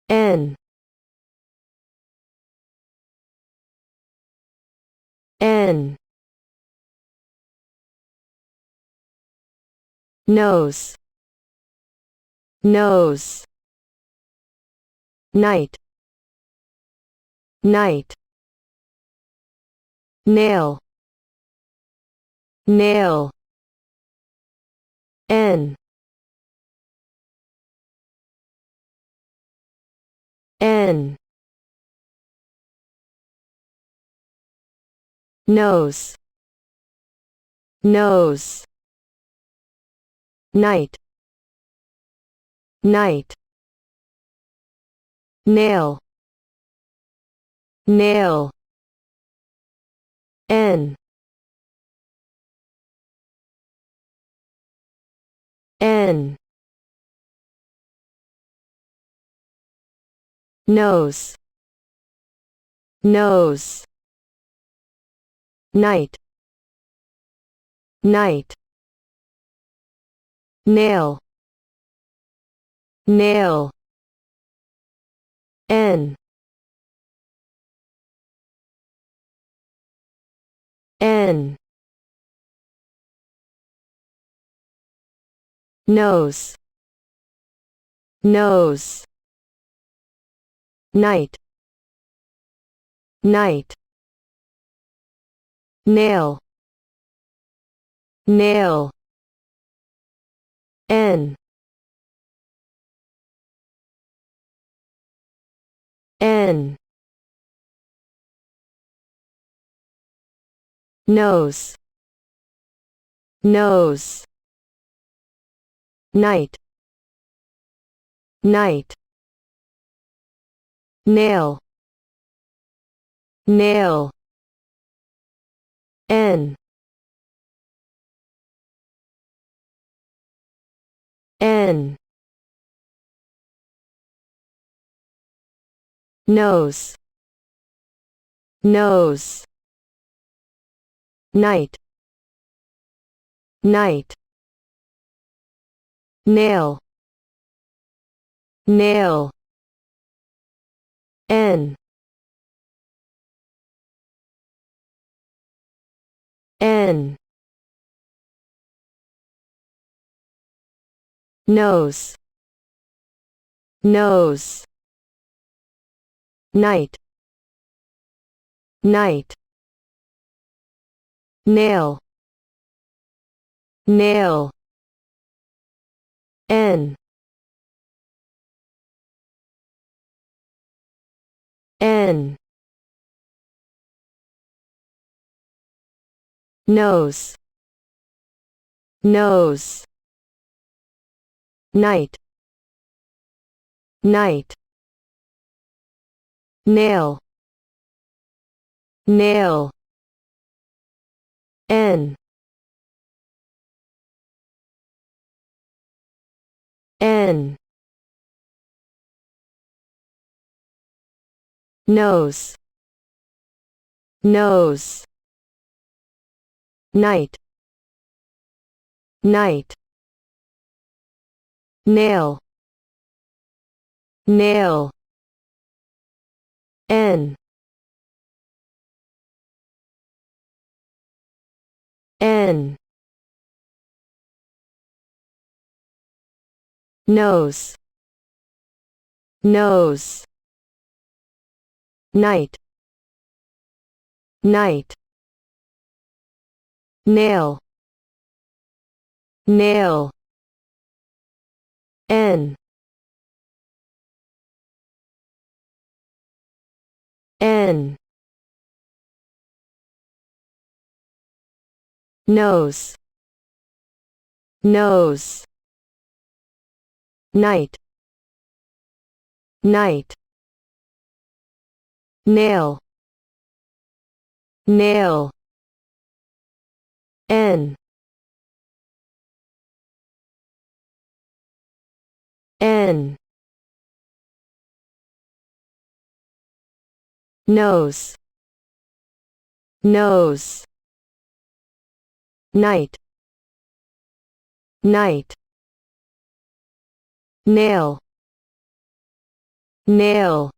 N N nose nose night night nail nail N N nose nose night night nail nail N N nose nose night night nail nail N N nose nose night night nail nail N N nose nose night night nail nail N N nose nose night night nail nail N N nose nose night night nail nail N N nose nose night night nail nail N N nose nose night night nail nail N N nose nose night night nail nail N N nose nose night night nail nail N N nose nose night night nail nail